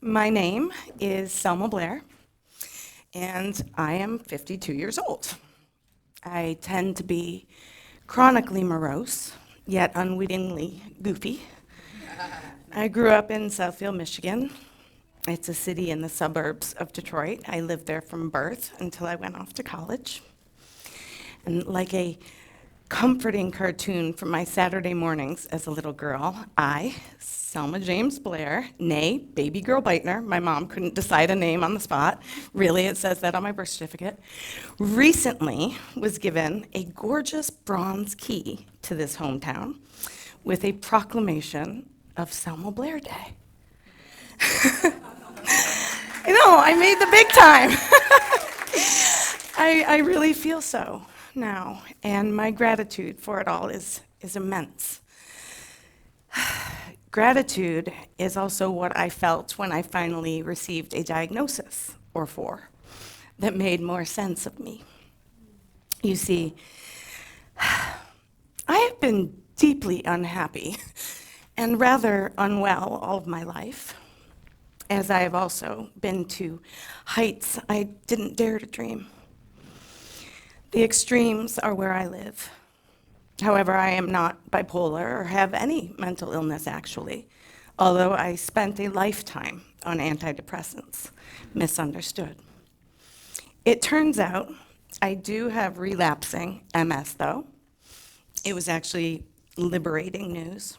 My name is Selma Blair, and I am 52 years old. I tend to be chronically morose, yet unwittingly goofy. I grew up in Southfield, Michigan. It's a city in the suburbs of Detroit. I lived there from birth until I went off to college. And like a comforting cartoon from my Saturday mornings as a little girl, I, Selma James Blair, nay, baby girl Beitner, my mom couldn't decide a name on the spot, really, it says that on my birth certificate, recently was given a gorgeous bronze key to this hometown with a proclamation of Selma Blair Day. I know, I made the big time. I really feel so now, and my gratitude for it all is immense. Gratitude is also what I felt when I finally received a diagnosis, or four, that made more sense of me. You see, I have been deeply unhappy and rather unwell all of my life, as I have also been to heights I didn't dare to dream. The extremes are where I live. However, I am not bipolar or have any mental illness, actually, although I spent a lifetime on antidepressants, misunderstood. It turns out I do have relapsing MS, though. It was actually liberating news.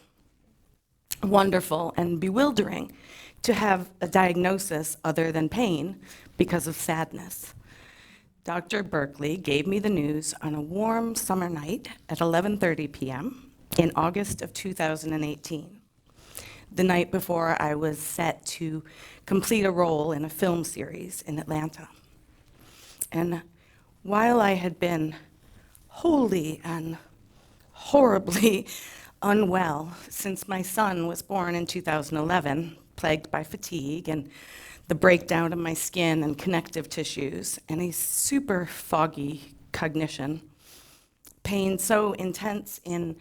Wonderful and bewildering to have a diagnosis other than pain because of sadness. Dr. Berkeley gave me the news on a warm summer night at 11:30 p.m. in August of 2018, the night before I was set to complete a role in a film series in Atlanta. And while I had been wholly and horribly unwell since my son was born in 2011, plagued by fatigue and the breakdown of my skin and connective tissues, and a super foggy cognition. Pain so intense in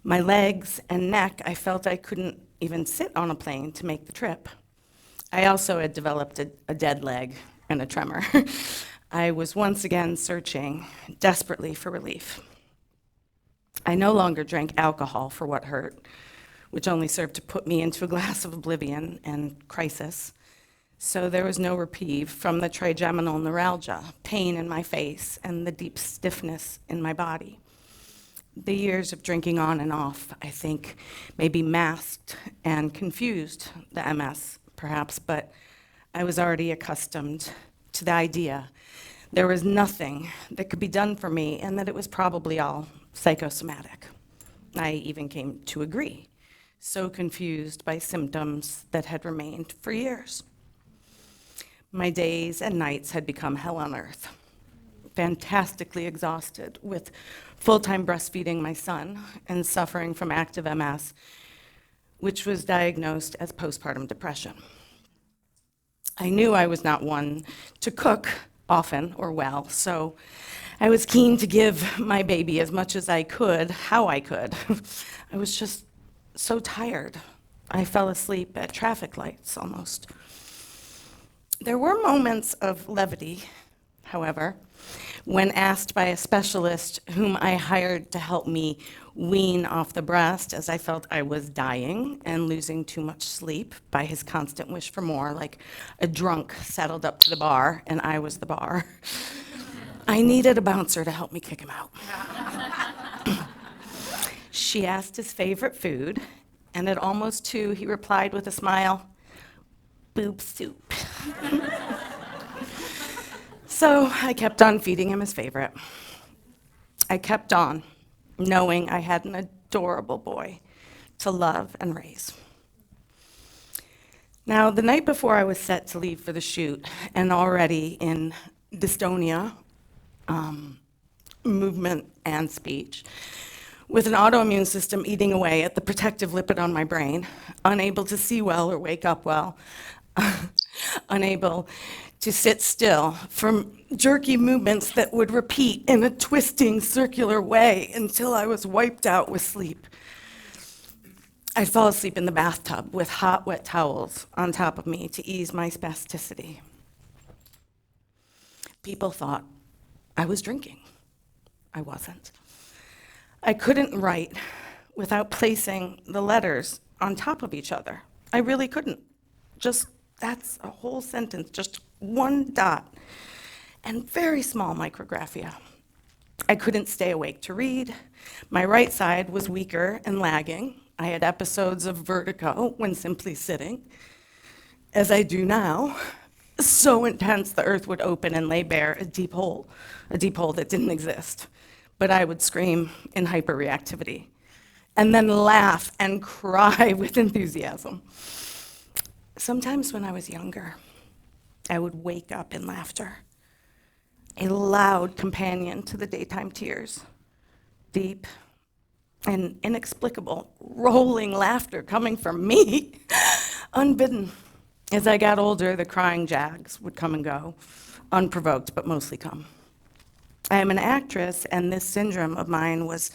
my legs and neck, I felt I couldn't even sit on a plane to make the trip. I also had developed a dead leg and a tremor. I was once again searching desperately for relief. I no longer drank alcohol for what hurt, which only served to put me into a glass of oblivion and crisis. So there was no reprieve from the trigeminal neuralgia, pain in my face, and the deep stiffness in my body. The years of drinking on and off, I think, maybe masked and confused the MS, perhaps, but I was already accustomed to the idea there was nothing that could be done for me and that it was probably all psychosomatic. I even came to agree, so confused by symptoms that had remained for years. My days and nights had become hell on earth. Fantastically exhausted with full-time breastfeeding my son and suffering from active MS, which was diagnosed as postpartum depression. I knew I was not one to cook often or well, so I was keen to give my baby as much as I could, how I could. I was just so tired. I fell asleep at traffic lights almost. There were moments of levity, however, when asked by a specialist whom I hired to help me wean off the breast as I felt I was dying and losing too much sleep by his constant wish for more, like a drunk saddled up to the bar and I was the bar. I needed a bouncer to help me kick him out. She asked his favorite food, and at almost 2, he replied with a smile, "Boob soup." So I kept on feeding him his favorite. I kept on, knowing I had an adorable boy to love and raise. Now, the night before I was set to leave for the shoot, and already in dystonia, movement and speech, with an autoimmune system eating away at the protective lipid on my brain, unable to see well or wake up well, unable to sit still, from jerky movements that would repeat in a twisting circular way until I was wiped out with sleep. I'd fall asleep in the bathtub with hot, wet towels on top of me to ease my spasticity. People thought I was drinking. I wasn't. I couldn't write without placing the letters on top of each other. I really couldn't. That's a whole sentence, just one dot, and very small micrographia. I couldn't stay awake to read. My right side was weaker and lagging. I had episodes of vertigo when simply sitting, as I do now, so intense the earth would open and lay bare a deep hole that didn't exist. But I would scream in hyperreactivity, and then laugh and cry with enthusiasm. Sometimes when I was younger, I would wake up in laughter, a loud companion to the daytime tears, deep and inexplicable, rolling laughter coming from me, unbidden. As I got older, the crying jags would come and go, unprovoked, but mostly come. I am an actress, and this syndrome of mine was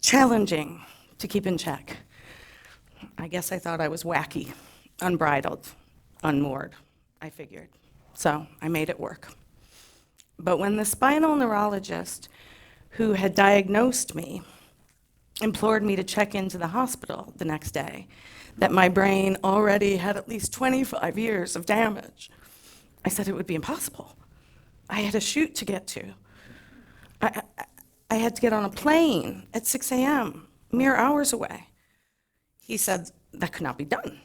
challenging to keep in check. I guess I thought I was wacky, unbridled, unmoored, I figured. So I made it work. But when the spinal neurologist who had diagnosed me implored me to check into the hospital the next day, that my brain already had at least 25 years of damage, I said it would be impossible. I had a shoot to get to. I had to get on a plane at 6 a.m., mere hours away. He said that could not be done.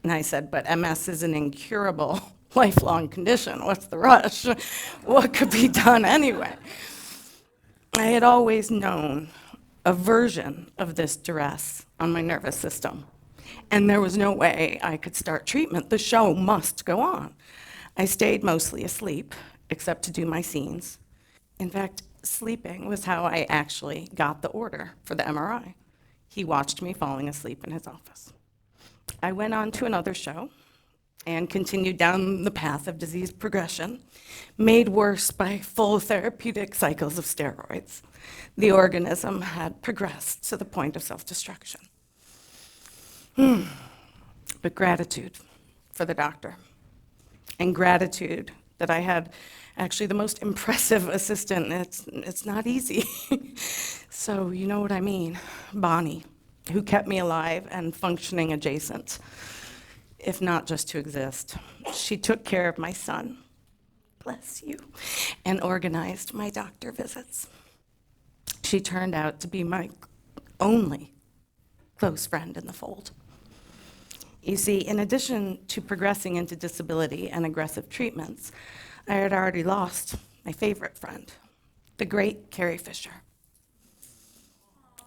And I said, but MS is an incurable, lifelong condition. What's the rush? What could be done anyway? I had always known a version of this duress on my nervous system, and there was no way I could start treatment. The show must go on. I stayed mostly asleep, except to do my scenes. In fact, sleeping was how I actually got the order for the MRI. He watched me falling asleep in his office. I went on to another show and continued down the path of disease progression, made worse by full therapeutic cycles of steroids. The organism had progressed to the point of self-destruction. But gratitude for the doctor, and gratitude that I had actually the most impressive assistant. It's not easy. So you know what I mean, Bonnie, who kept me alive and functioning adjacent, if not just to exist. She took care of my son, bless you, and organized my doctor visits. She turned out to be my only close friend in the fold. You see, in addition to progressing into disability and aggressive treatments, I had already lost my favorite friend, the great Carrie Fisher.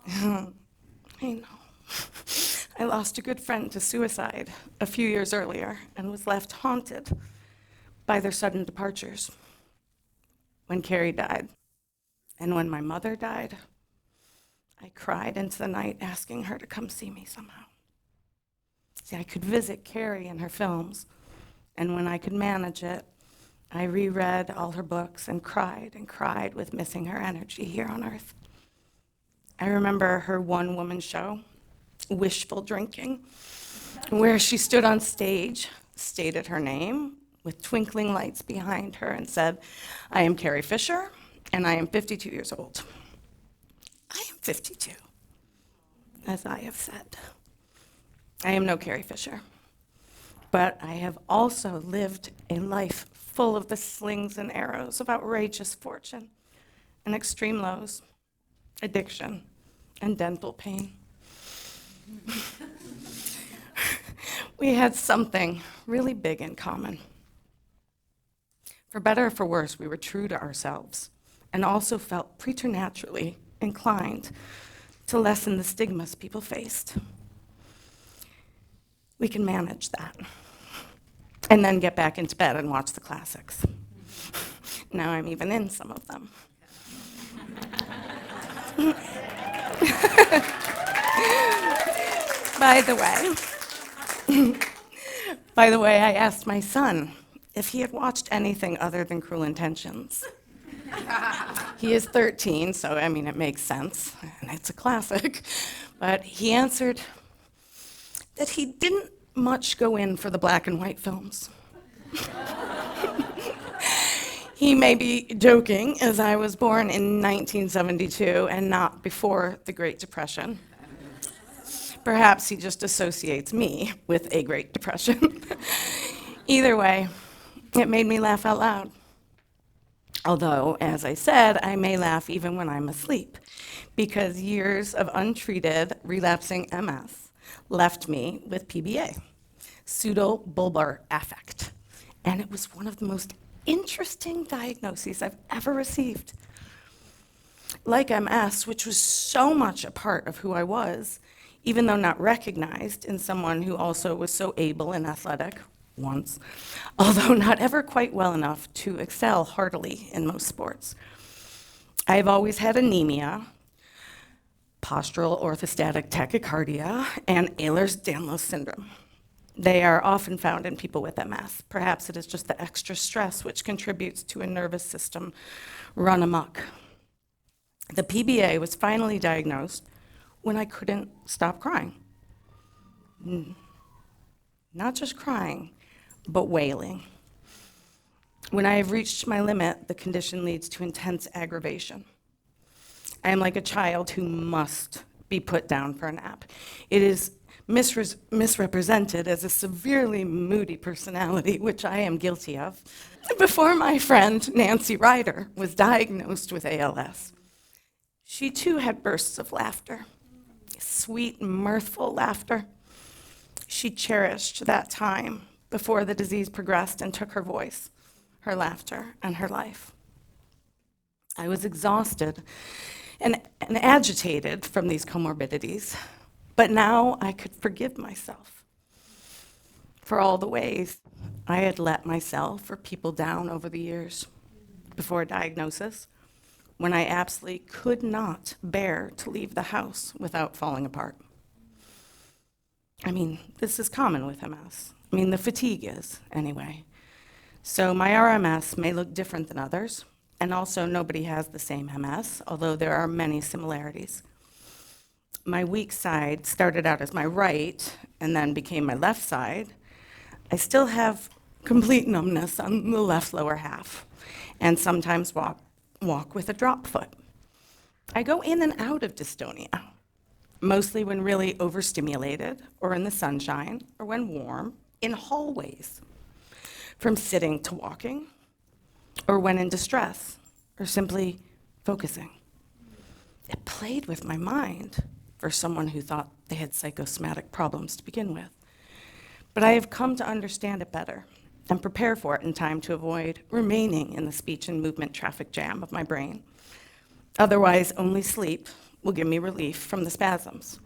I know. I lost a good friend to suicide a few years earlier and was left haunted by their sudden departures. When Carrie died, and when my mother died, I cried into the night asking her to come see me somehow. See, I could visit Carrie in her films, and when I could manage it, I reread all her books and cried with missing her energy here on Earth. I remember her one-woman show, Wishful Drinking, where she stood on stage, stated her name with twinkling lights behind her, and said, "I am Carrie Fisher, and I am 52 years old." I am 52, as I have said. I am no Carrie Fisher, but I have also lived a life full of the slings and arrows of outrageous fortune and extreme lows, addiction, and dental pain. We had something really big in common. For better or for worse, we were true to ourselves and also felt preternaturally inclined to lessen the stigmas people faced. We can manage that and then get back into bed and watch the classics. Now I'm even in some of them. By the way, I asked my son if he had watched anything other than Cruel Intentions. He is 13, so I mean, it makes sense, and it's a classic. But he answered that he didn't much go in for the black and white films. He may be joking, as I was born in 1972 and not before the Great Depression. Perhaps he just associates me with a Great Depression. Either way, it made me laugh out loud. Although, as I said, I may laugh even when I'm asleep, because years of untreated relapsing MS left me with PBA, pseudobulbar affect. And it was one of the most interesting diagnoses I've ever received. Like MS, which was so much a part of who I was, even though not recognized in someone who also was so able and athletic once, although not ever quite well enough to excel heartily in most sports. I've always had anemia, postural orthostatic tachycardia, and Ehlers-Danlos syndrome. They are often found in people with MS. Perhaps it is just the extra stress which contributes to a nervous system run amok. The PBA was finally diagnosed when I couldn't stop crying. Not just crying, but wailing. When I have reached my limit, the condition leads to intense aggravation. I am like a child who must be put down for a nap. It is misrepresented as a severely moody personality, which I am guilty of. Before my friend Nancy Ryder was diagnosed with ALS, she too had bursts of laughter, sweet, mirthful laughter. She cherished that time before the disease progressed and took her voice, her laughter, and her life. I was exhausted and agitated from these comorbidities, but now I could forgive myself for all the ways I had let myself or people down over the years before diagnosis, when I absolutely could not bear to leave the house without falling apart. I mean, this is common with MS. I mean, the fatigue is, anyway. So my RMS may look different than others, and also nobody has the same MS, although there are many similarities. My weak side started out as my right and then became my left side. I still have complete numbness on the left lower half and sometimes walk with a drop foot. I go in and out of dystonia, mostly when really overstimulated or in the sunshine or when warm, in hallways, from sitting to walking, or when in distress, or simply focusing. It played with my mind for someone who thought they had psychosomatic problems to begin with. But I have come to understand it better and prepare for it in time to avoid remaining in the speech and movement traffic jam of my brain. Otherwise, only sleep will give me relief from the spasms.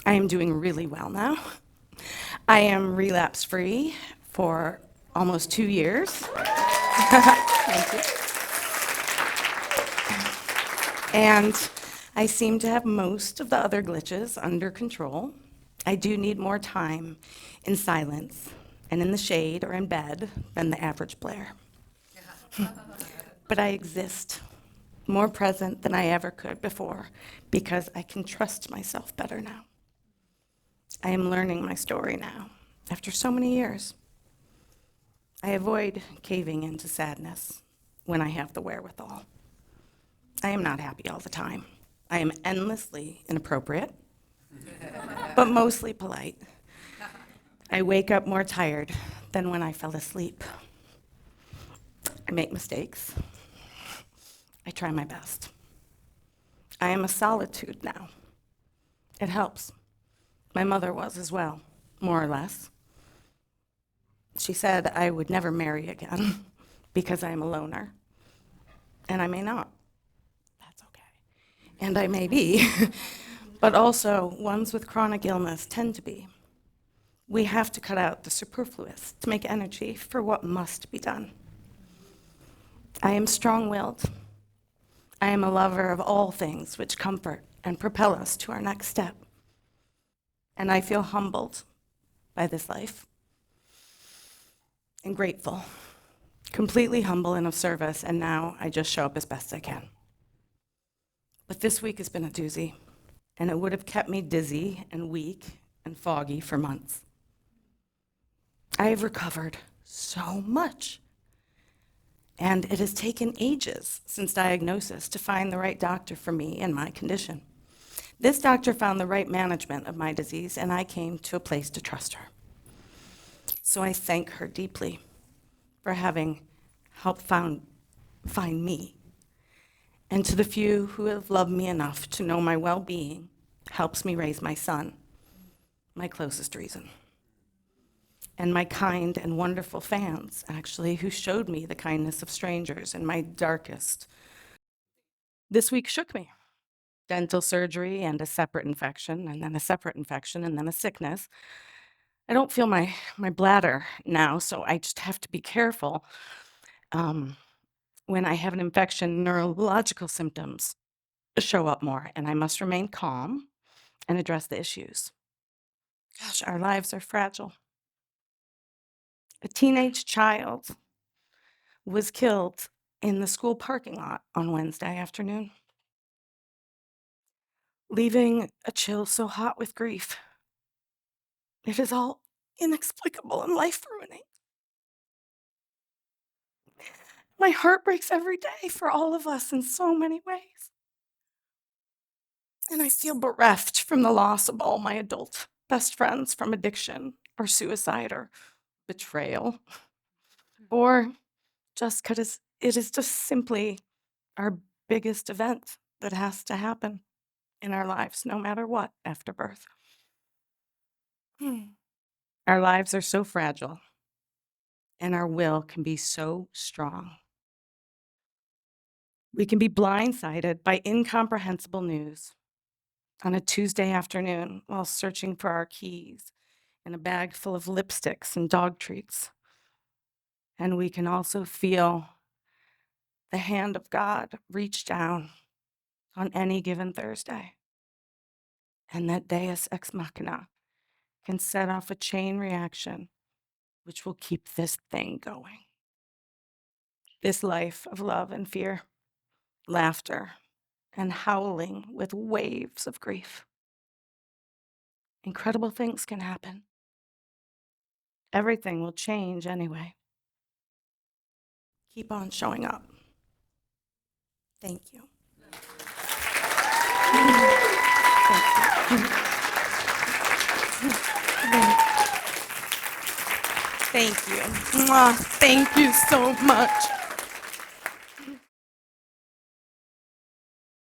I am doing really well now. I am relapse-free for almost 2 years. Thank you. And I seem to have most of the other glitches under control. I do need more time in silence and in the shade or in bed than the average Blair. But I exist, more present than I ever could before, because I can trust myself better now. I am learning my story now, after so many years. I avoid caving into sadness when I have the wherewithal. I am not happy all the time. I am endlessly inappropriate, but mostly polite. I wake up more tired than when I fell asleep. I make mistakes. I try my best. I am a solitude now. It helps. My mother was as well, more or less. She said I would never marry again because I am a loner. And I may not. That's okay. And I may be. But also, ones with chronic illness tend to be. We have to cut out the superfluous to make energy for what must be done. I am strong-willed. I am a lover of all things which comfort and propel us to our next step. And I feel humbled by this life and grateful, completely humble and of service, and now I just show up as best I can. But this week has been a doozy. and it would have kept me dizzy and weak and foggy for months. I have recovered so much, and it has taken ages since diagnosis to find the right doctor for me and my condition. This doctor found the right management of my disease, and I came to a place to trust her. So I thank her deeply for having helped find me. And to the few who have loved me enough to know my well-being helps me raise my son, my closest reason. And my kind and wonderful fans, actually, who showed me the kindness of strangers in my darkest. This week shook me. Dental surgery and a separate infection, and then a separate infection, and then a sickness. I don't feel my bladder now, so I just have to be careful. When I have an infection, neurological symptoms show up more, and I must remain calm and address the issues. Gosh, our lives are fragile. A teenage child was killed in the school parking lot on Wednesday afternoon, leaving a chill so hot with grief. It is all inexplicable and life-ruining. My heart breaks every day for all of us in so many ways. And I feel bereft from the loss of all my adult best friends from addiction or suicide or betrayal, or just because it is just simply our biggest event that has to happen in our lives, no matter what, after birth. Our lives are so fragile, and our will can be so strong. We can be blindsided by incomprehensible news on a Tuesday afternoon while searching for our keys in a bag full of lipsticks and dog treats. And we can also feel the hand of God reach down on any given Thursday. And that deus ex machina can set off a chain reaction which will keep this thing going. This life of love and fear, laughter, and howling with waves of grief. Incredible things can happen. Everything will change anyway. Keep on showing up. Thank you. Thank you. Thank you so much.